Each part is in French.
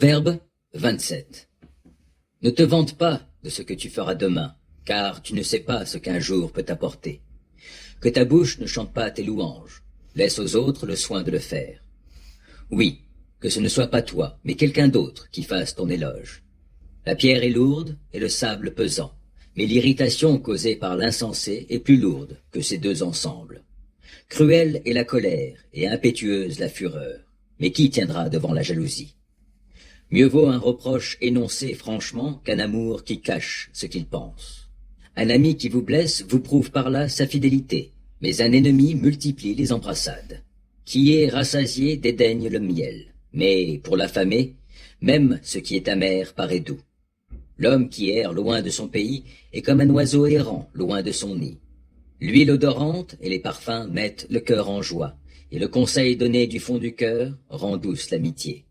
Verbe 27. Ne te vante pas de ce que tu feras demain, car tu ne sais pas ce qu'un jour peut t'apporter. Que ta bouche ne chante pas tes louanges, laisse aux autres le soin de le faire. Oui, que ce ne soit pas toi, mais quelqu'un d'autre qui fasse ton éloge. La pierre est lourde et le sable pesant, mais l'irritation causée par l'insensé est plus lourde que ces deux ensemble. Cruelle est la colère et impétueuse la fureur, mais qui tiendra devant la jalousie? Mieux vaut un reproche énoncé franchement qu'un amour qui cache ce qu'il pense. Un ami qui vous blesse vous prouve par là sa fidélité, mais un ennemi multiplie les embrassades. Qui est rassasié dédaigne le miel, mais pour l'affamé, même ce qui est amer paraît doux. L'homme qui erre loin de son pays est comme un oiseau errant loin de son nid. L'huile odorante et les parfums mettent le cœur en joie, et le conseil donné du fond du cœur rend douce l'amitié.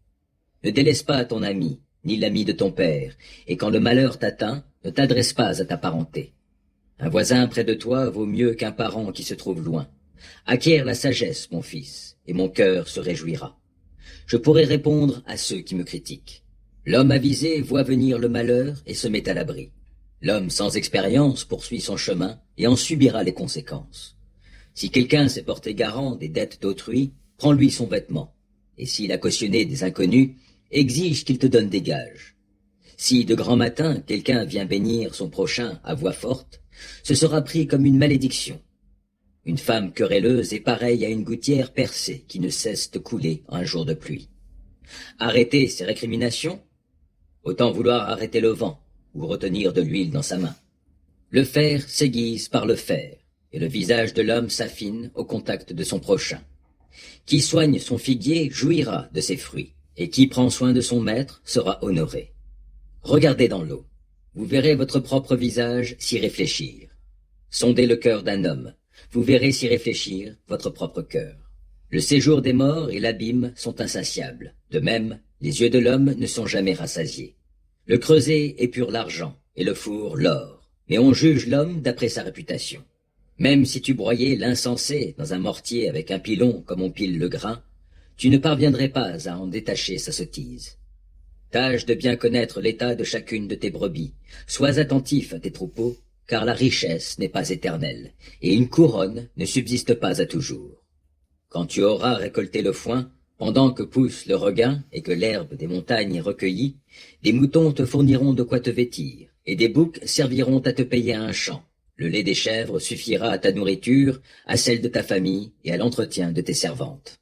Ne délaisse pas ton ami, ni l'ami de ton père, et quand le malheur t'atteint, ne t'adresse pas à ta parenté. Un voisin près de toi vaut mieux qu'un parent qui se trouve loin. Acquiers la sagesse, mon fils, et mon cœur se réjouira. Je pourrai répondre à ceux qui me critiquent. L'homme avisé voit venir le malheur et se met à l'abri. L'homme sans expérience poursuit son chemin et en subira les conséquences. Si quelqu'un s'est porté garant des dettes d'autrui, prends-lui son vêtement. Et s'il a cautionné des inconnus, exige qu'il te donne des gages. Si de grand matin quelqu'un vient bénir son prochain à voix forte, ce sera pris comme une malédiction. Une femme querelleuse est pareille à une gouttière percée qui ne cesse de couler un jour de pluie. Arrêter ses récriminations? Autant vouloir arrêter le vent ou retenir de l'huile dans sa main. Le fer s'aiguise par le fer, et le visage de l'homme s'affine au contact de son prochain. Qui soigne son figuier jouira de ses fruits, et qui prend soin de son maître sera honoré. Regardez dans l'eau, vous verrez votre propre visage s'y réfléchir. Sondez le cœur d'un homme, vous verrez s'y réfléchir votre propre cœur. Le séjour des morts et l'abîme sont insatiables, de même, les yeux de l'homme ne sont jamais rassasiés. Le creuset épure l'argent, et le four l'or, mais on juge l'homme d'après sa réputation. Même si tu broyais l'insensé dans un mortier avec un pilon comme on pile le grain, tu ne parviendrais pas à en détacher sa sottise. Tâche de bien connaître l'état de chacune de tes brebis, sois attentif à tes troupeaux, car la richesse n'est pas éternelle, et une couronne ne subsiste pas à toujours. Quand tu auras récolté le foin, pendant que pousse le regain et que l'herbe des montagnes est recueillie, des moutons te fourniront de quoi te vêtir, et des boucs serviront à te payer un champ. Le lait des chèvres suffira à ta nourriture, à celle de ta famille et à l'entretien de tes servantes.